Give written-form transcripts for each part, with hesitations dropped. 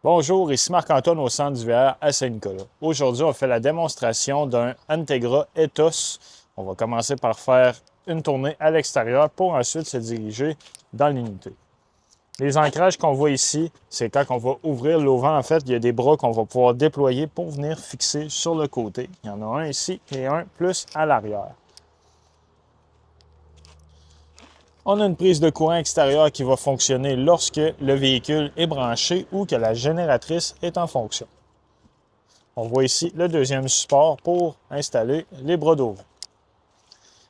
Bonjour, ici Marc-Antoine au centre d'hiver à Saint-Nicolas. Aujourd'hui, on fait la démonstration d'un Integra Ethos. On va commencer par faire une tournée à l'extérieur pour ensuite se diriger dans l'unité. Les ancrages qu'on voit ici, c'est quand on va ouvrir l'auvent. En fait, il y a des bras qu'on va pouvoir déployer pour venir fixer sur le côté. Il y en a un ici et un plus à l'arrière. On a une prise de courant extérieur qui va fonctionner lorsque le véhicule est branché ou que la génératrice est en fonction. On voit ici le deuxième support pour installer les bras d'auvent.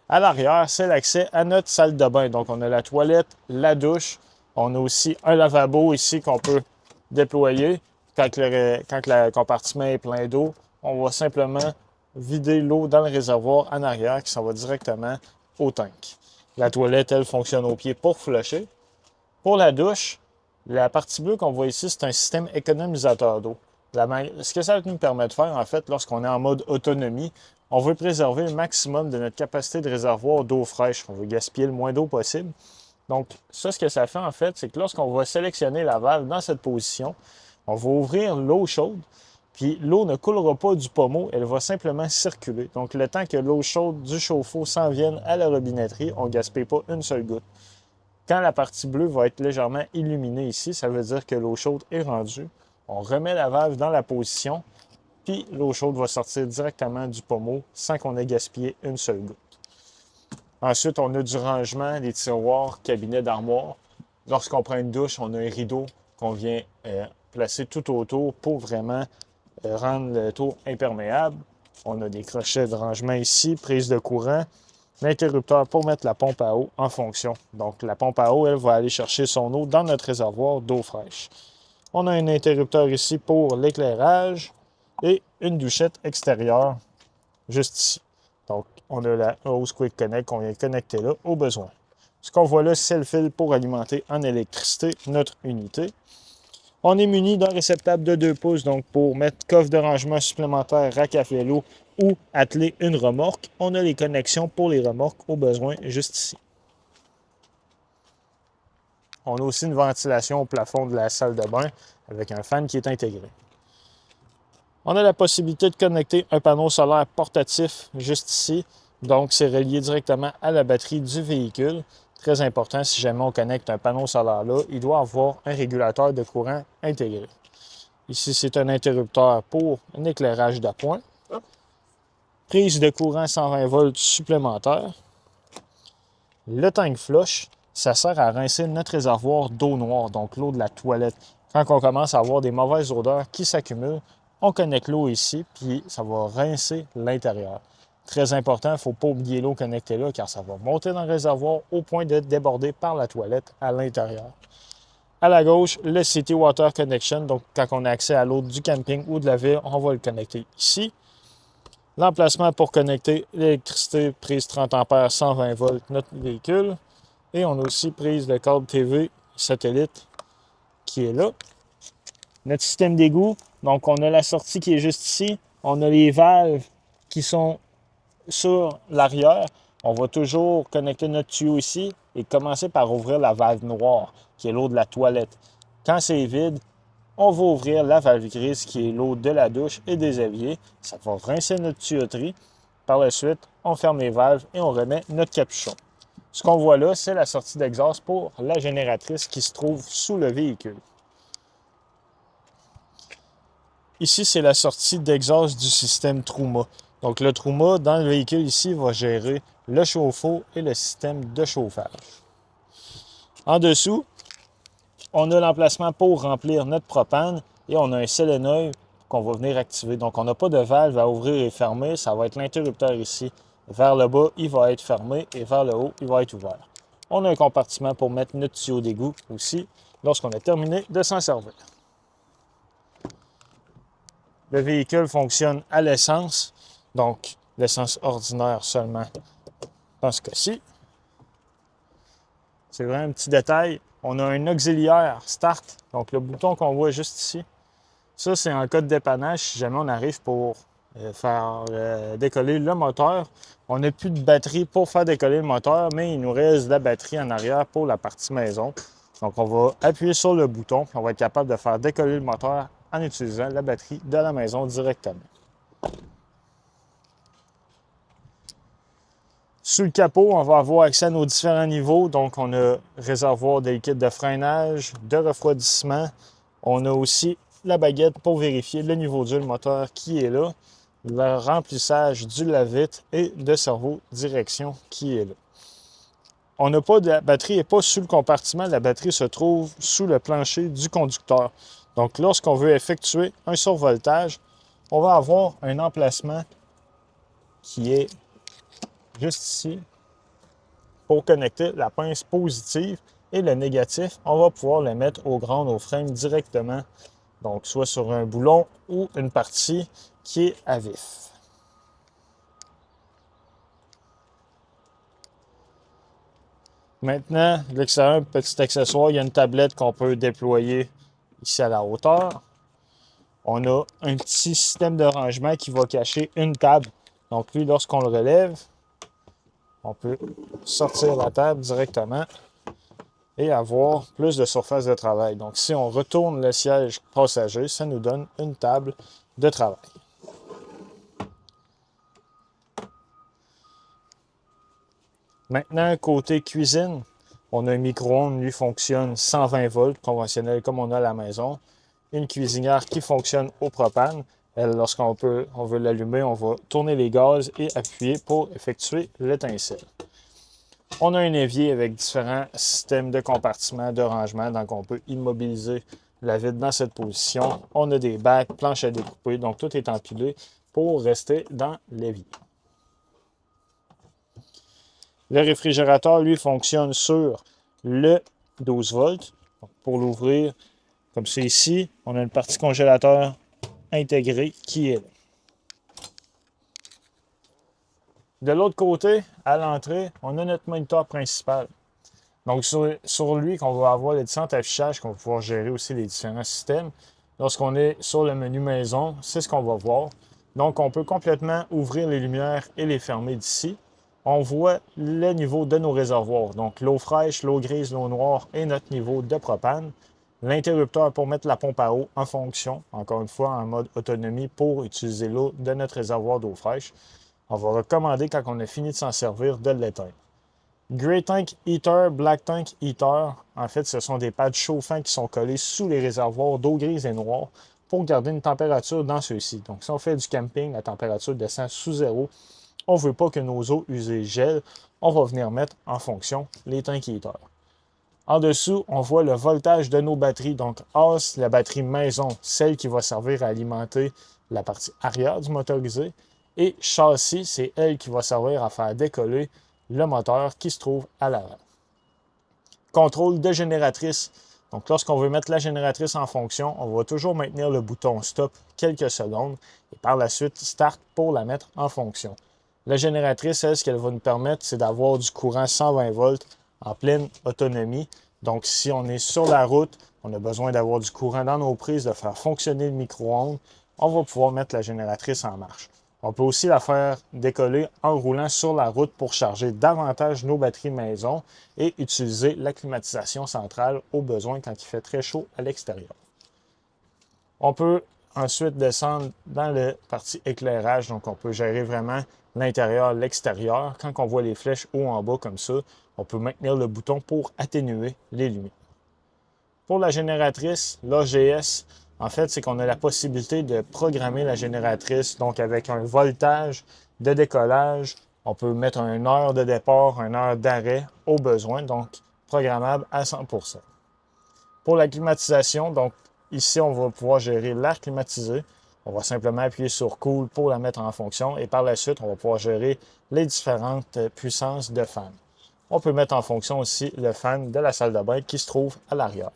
À l'arrière, c'est l'accès à notre salle de bain. Donc, on a la toilette, la douche. On a aussi un lavabo ici qu'on peut déployer. Quand le compartiment est plein d'eau, on va simplement vider l'eau dans le réservoir en arrière qui s'en va directement au tank. La toilette, elle, fonctionne au pied pour flusher. Pour la douche, la partie bleue qu'on voit ici, c'est un système économisateur d'eau. Ce que ça nous permet de faire, en fait, lorsqu'on est en mode autonomie, on veut préserver le maximum de notre capacité de réservoir d'eau fraîche. On veut gaspiller le moins d'eau possible. Donc, ça, ce que ça fait, en fait, c'est que lorsqu'on va sélectionner la valve dans cette position, on va ouvrir l'eau chaude, puis l'eau ne coulera pas du pommeau, elle va simplement circuler. Donc, le temps que l'eau chaude du chauffe-eau s'en vienne à la robinetterie, on ne gaspille pas une seule goutte. Quand la partie bleue va être légèrement illuminée ici, ça veut dire que l'eau chaude est rendue. On remet la valve dans la position, puis l'eau chaude va sortir directement du pommeau sans qu'on ait gaspillé une seule goutte. Ensuite, on a du rangement, des tiroirs, cabinets d'armoire. Lorsqu'on prend une douche, on a un rideau qu'on vient placer tout autour pour vraiment rendre le tour imperméable. On a des crochets de rangement ici, prise de courant, l'interrupteur pour mettre la pompe à eau en fonction. Donc, la pompe à eau, elle va aller chercher son eau dans notre réservoir d'eau fraîche. On a un interrupteur ici pour l'éclairage et une douchette extérieure juste ici. Donc, on a la hose Quick Connect qu'on vient connecter là au besoin. Ce qu'on voit là, c'est le fil pour alimenter en électricité notre unité. On est muni d'un réceptacle de 2 pouces, donc pour mettre coffre de rangement supplémentaire, rack à vélo ou atteler une remorque. On a les connexions pour les remorques au besoin juste ici. On a aussi une ventilation au plafond de la salle de bain avec un fan qui est intégré. On a la possibilité de connecter un panneau solaire portatif juste ici. Donc, c'est relié directement à la batterie du véhicule. Très important, si jamais on connecte un panneau solaire là, il doit avoir un régulateur de courant intégré. Ici, c'est un interrupteur pour un éclairage d'appoint. Prise de courant 120 volts supplémentaire. Le tank flush, ça sert à rincer notre réservoir d'eau noire, donc l'eau de la toilette. Quand on commence à avoir des mauvaises odeurs qui s'accumulent, on connecte l'eau ici, puis ça va rincer l'intérieur. Très important, il ne faut pas oublier l'eau connectée là, car ça va monter dans le réservoir au point de déborder par la toilette à l'intérieur. À la gauche, le City Water Connection, donc quand on a accès à l'eau du camping ou de la ville, on va le connecter ici. L'emplacement pour connecter l'électricité prise 30 A 120 volts notre véhicule. Et on a aussi prise de câble TV satellite qui est là. Notre système d'égout, donc on a la sortie qui est juste ici. On a les valves qui sont sur l'arrière. On va toujours connecter notre tuyau ici et commencer par ouvrir la valve noire, qui est l'eau de la toilette. Quand c'est vide, on va ouvrir la valve grise, qui est l'eau de la douche et des éviers. Ça va rincer notre tuyauterie. Par la suite, on ferme les valves et on remet notre capuchon. Ce qu'on voit là, c'est la sortie d'exhaust pour la génératrice qui se trouve sous le véhicule. Ici, c'est la sortie d'exhaust du système Truma. Donc, le Truma, dans le véhicule ici, va gérer le chauffe-eau et le système de chauffage. En dessous, on a l'emplacement pour remplir notre propane et on a un solénoïde qu'on va venir activer. Donc, on n'a pas de valve à ouvrir et fermer. Ça va être l'interrupteur ici. Vers le bas, il va être fermé et vers le haut, il va être ouvert. On a un compartiment pour mettre notre tuyau d'égout aussi lorsqu'on a terminé de s'en servir. Le véhicule fonctionne à l'essence, donc l'essence ordinaire seulement dans ce cas-ci. C'est vraiment un petit détail. On a un auxiliaire start, donc le bouton qu'on voit juste ici. Ça, c'est en cas de dépannage, si jamais on arrive pour faire décoller le moteur. On n'a plus de batterie pour faire décoller le moteur, mais il nous reste de la batterie en arrière pour la partie maison. Donc, on va appuyer sur le bouton, puis on va être capable de faire décoller le moteur en utilisant la batterie de la maison directement. Sous le capot, on va avoir accès à nos différents niveaux. Donc, on a réservoir de liquide de freinage, de refroidissement. On a aussi la baguette pour vérifier le niveau d'huile moteur qui est là, le remplissage du lave-vitre et de cerveau direction qui est là. On n'a pas de, la batterie n'est pas sous le compartiment, la batterie se trouve sous le plancher du conducteur. Donc, lorsqu'on veut effectuer un survoltage, on va avoir un emplacement qui est juste ici pour connecter la pince positive et le négatif, on va pouvoir le mettre au ground, au frame directement, donc soit sur un boulon ou une partie qui est à vif. Maintenant, l'extérieur, petit accessoire, il y a une tablette qu'on peut déployer ici à la hauteur. On a un petit système de rangement qui va cacher une table. Donc lui, lorsqu'on le relève, on peut sortir la table directement et avoir plus de surface de travail. Donc si on retourne le siège passager, ça nous donne une table de travail. Maintenant, côté cuisine, on a un micro-ondes, lui fonctionne 120 volts, conventionnel comme on a à la maison. Une cuisinière qui fonctionne au propane. Elle, lorsqu'on veut l'allumer, on va tourner les gaz et appuyer pour effectuer l'étincelle. On a un évier avec différents systèmes de compartiments, de rangement, donc on peut immobiliser la vitre dans cette position. On a des bacs, planches à découper, donc tout est empilé pour rester dans l'évier. Le réfrigérateur, lui, fonctionne sur le 12 volts. Donc, pour l'ouvrir, comme c'est ici, on a une partie congélateur intégrée qui est là. De l'autre côté, à l'entrée, on a notre moniteur principal. Donc, sur lui, qu'on va avoir les différents affichages, qu'on va pouvoir gérer aussi les différents systèmes. Lorsqu'on est sur le menu maison, c'est ce qu'on va voir. Donc, on peut complètement ouvrir les lumières et les fermer d'ici. On voit le niveau de nos réservoirs. Donc, l'eau fraîche, l'eau grise, l'eau noire et notre niveau de propane. L'interrupteur pour mettre la pompe à eau en fonction, encore une fois en mode autonomie pour utiliser l'eau de notre réservoir d'eau fraîche. On va recommander quand on a fini de s'en servir de l'éteindre. Grey Tank Heater, Black Tank Heater, en fait, ce sont des pads chauffants qui sont collés sous les réservoirs d'eau grise et noire pour garder une température dans ceux-ci. Donc, si on fait du camping, la température descend sous zéro. On ne veut pas que nos eaux usées gèlent. On va venir mettre en fonction les tank heaters. En dessous, on voit le voltage de nos batteries. Donc, AS, la batterie maison, celle qui va servir à alimenter la partie arrière du motorisé. Et châssis, c'est elle qui va servir à faire décoller le moteur qui se trouve à l'avant. Contrôle de génératrice. Donc, lorsqu'on veut mettre la génératrice en fonction, on va toujours maintenir le bouton stop quelques secondes et par la suite start pour la mettre en fonction. La génératrice, elle, ce qu'elle va nous permettre, c'est d'avoir du courant 120 volts en pleine autonomie. Donc, si on est sur la route, on a besoin d'avoir du courant dans nos prises, de faire fonctionner le micro-ondes, on va pouvoir mettre la génératrice en marche. On peut aussi la faire décoller en roulant sur la route pour charger davantage nos batteries maison et utiliser la climatisation centrale au besoin quand il fait très chaud à l'extérieur. On peut ensuite descendre dans la partie éclairage, donc on peut gérer vraiment l'intérieur, l'extérieur. Quand on voit les flèches haut en bas comme ça, on peut maintenir le bouton pour atténuer les lumières. Pour la génératrice, l'AGS, en fait, c'est qu'on a la possibilité de programmer la génératrice, donc avec un voltage de décollage. On peut mettre une heure de départ, une heure d'arrêt au besoin, donc programmable à 100%. Pour la climatisation, donc ici, on va pouvoir gérer l'air climatisé. On va simplement appuyer sur Cool pour la mettre en fonction et par la suite, on va pouvoir gérer les différentes puissances de fan. On peut mettre en fonction aussi le fan de la salle de bain qui se trouve à l'arrière.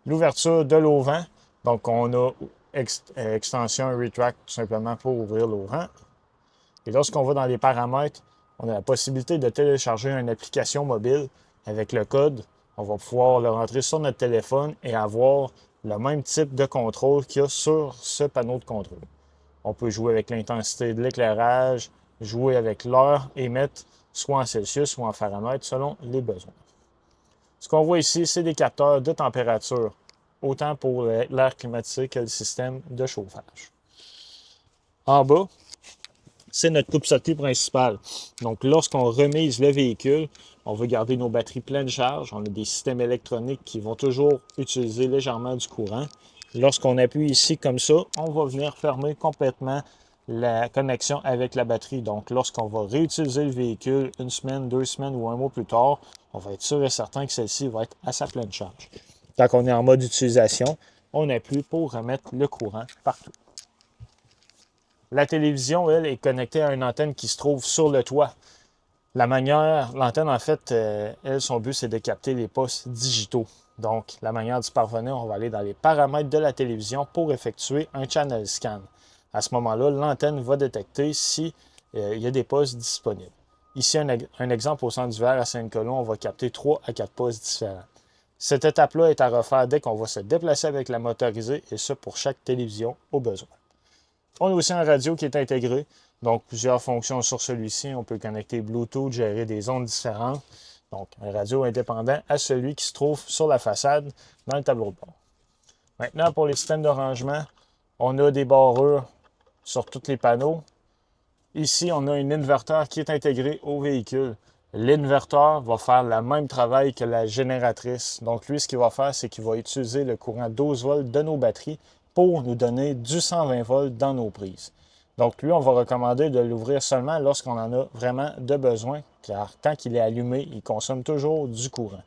L'ouverture de l'auvent, donc on a extension retract tout simplement pour ouvrir l'auvent. Et lorsqu'on va dans les paramètres, on a la possibilité de télécharger une application mobile avec le code. On va pouvoir le rentrer sur notre téléphone et avoir le même type de contrôle qu'il y a sur ce panneau de contrôle. On peut jouer avec l'intensité de l'éclairage, jouer avec l'heure et mettre soit en Celsius ou en Fahrenheit selon les besoins. Ce qu'on voit ici, c'est des capteurs de température, autant pour l'air climatisé que le système de chauffage. En bas, c'est notre coupe-circuit principal. Donc, lorsqu'on remise le véhicule, on veut garder nos batteries pleine charge. On a des systèmes électroniques qui vont toujours utiliser légèrement du courant. Lorsqu'on appuie ici comme ça, on va venir fermer complètement la connexion avec la batterie. Donc, lorsqu'on va réutiliser le véhicule une semaine, 2 semaines ou un mois plus tard, on va être sûr et certain que celle-ci va être à sa pleine charge. Quand on est en mode utilisation, on appuie pour remettre le courant partout. La télévision, elle, est connectée à une antenne qui se trouve sur le toit. L'antenne, en fait, elle, son but, c'est de capter les postes digitaux. Donc, la manière d'y parvenir, on va aller dans les paramètres de la télévision pour effectuer un channel scan. À ce moment-là, l'antenne va détecter s'il y a des postes disponibles. Ici, un exemple au centre d'hiver à Saint-Nicolas, on va capter 3 à 4 postes différents. Cette étape-là est à refaire dès qu'on va se déplacer avec la motorisée, et ça pour chaque télévision au besoin. On a aussi un radio qui est intégré, donc plusieurs fonctions sur celui-ci. On peut connecter Bluetooth, gérer des ondes différentes. Donc, un radio indépendant à celui qui se trouve sur la façade dans le tableau de bord. Maintenant, pour les systèmes de rangement, on a des barrures sur tous les panneaux. Ici, on a un inverteur qui est intégré au véhicule. L'inverteur va faire le même travail que la génératrice. Donc, lui, ce qu'il va faire, c'est qu'il va utiliser le courant 12 volts de nos batteries pour nous donner du 120 volts dans nos prises. Donc, lui, on va recommander de l'ouvrir seulement lorsqu'on en a vraiment de besoin, car tant qu'il est allumé, il consomme toujours du courant.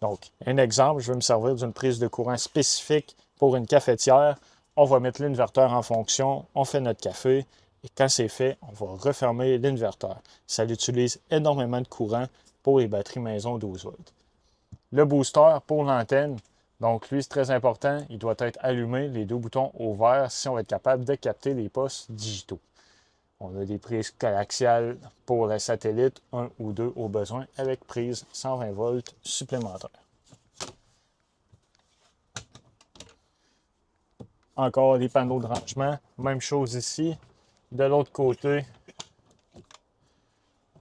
Donc, un exemple, je vais me servir d'une prise de courant spécifique pour une cafetière. On va mettre l'inverteur en fonction, on fait notre café, et quand c'est fait, on va refermer l'inverteur. Ça utilise énormément de courant pour les batteries maison 12 volts. Le booster pour l'antenne, donc lui, c'est très important, il doit être allumé, les 2 boutons au vert, si on va être capable de capter les postes digitaux. On a des prises coaxiales pour les satellites, 1 ou 2 au besoin, avec prise 120 volts supplémentaire. Encore des panneaux de rangement, même chose ici. De l'autre côté,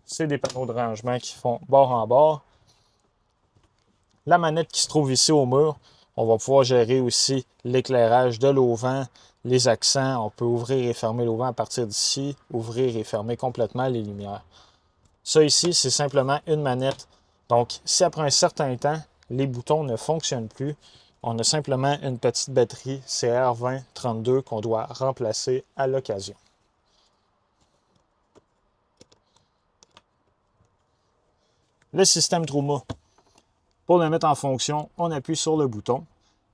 c'est des panneaux de rangement qui font bord en bord. La manette qui se trouve ici au mur, on va pouvoir gérer aussi l'éclairage de l'auvent, les accents. On peut ouvrir et fermer l'auvent à partir d'ici, ouvrir et fermer complètement les lumières. Ça ici, c'est simplement une manette. Donc, si après un certain temps, les boutons ne fonctionnent plus, on a simplement une petite batterie CR2032 qu'on doit remplacer à l'occasion. Le système Truma. Pour le mettre en fonction, on appuie sur le bouton.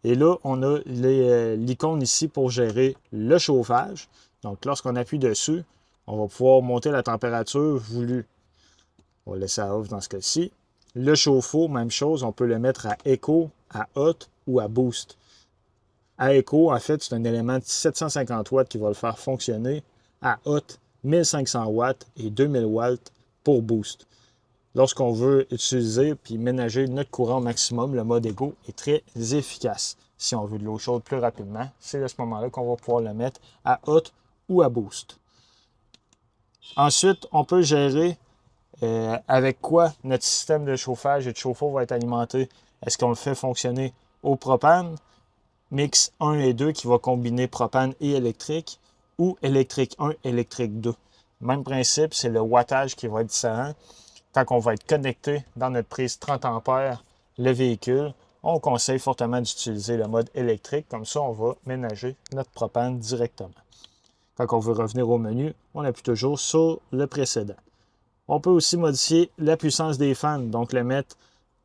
Et là, on a l'icône ici pour gérer le chauffage. Donc, lorsqu'on appuie dessus, on va pouvoir monter la température voulue. On va laisser à off dans ce cas-ci. Le chauffe-eau, même chose, on peut le mettre à Eco, à Hot ou à Boost. À Eco, en fait, c'est un élément de 750 watts qui va le faire fonctionner. À Hot, 1500 watts et 2000 watts pour Boost. Lorsqu'on veut utiliser puis ménager notre courant au maximum, le mode Eco est très efficace. Si on veut de l'eau chaude plus rapidement, c'est à ce moment-là qu'on va pouvoir le mettre à Hot ou à Boost. Ensuite, on peut gérer avec quoi notre système de chauffage et de chauffe-eau va être alimenté. Est-ce qu'on le fait fonctionner au propane, mix 1 et 2 qui va combiner propane et électrique, ou électrique 1, électrique 2. Même principe, c'est le wattage qui va être différent. Quand on va être connecté dans notre prise 30 ampères, le véhicule, on conseille fortement d'utiliser le mode électrique. Comme ça, on va ménager notre propane directement. Quand on veut revenir au menu, on appuie toujours sur le précédent. On peut aussi modifier la puissance des fans, donc le mettre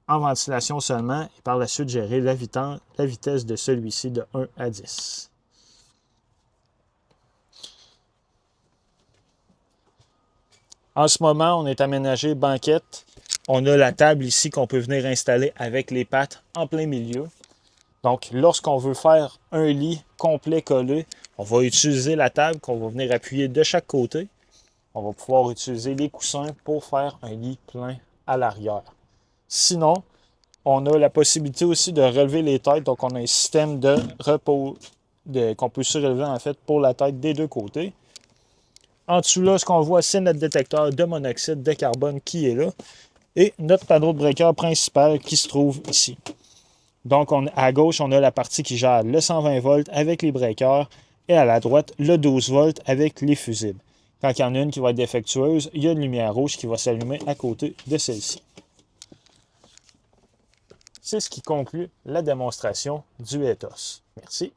en ventilation seulement et par la suite gérer la vitesse de celui-ci de 1 à 10. En ce moment, on est aménagé banquette. On a la table ici qu'on peut venir installer avec les pattes en plein milieu. Donc, lorsqu'on veut faire un lit complet collé, on va utiliser la table qu'on va venir appuyer de chaque côté. On va pouvoir utiliser les coussins pour faire un lit plein à l'arrière. Sinon, on a la possibilité aussi de relever les têtes. Donc, on a un système de repos qu'on peut surélever en fait pour la tête des deux côtés. En dessous, là, ce qu'on voit, c'est notre détecteur de monoxyde de carbone qui est là. et notre panneau de breaker principal qui se trouve ici. Donc, à gauche, on a la partie qui gère le 120 volts avec les breakers et à la droite, le 12 volts avec les fusibles. Quand il y en a une qui va être défectueuse, il y a une lumière rouge qui va s'allumer à côté de celle-ci. C'est ce qui conclut la démonstration du Ethos. Merci.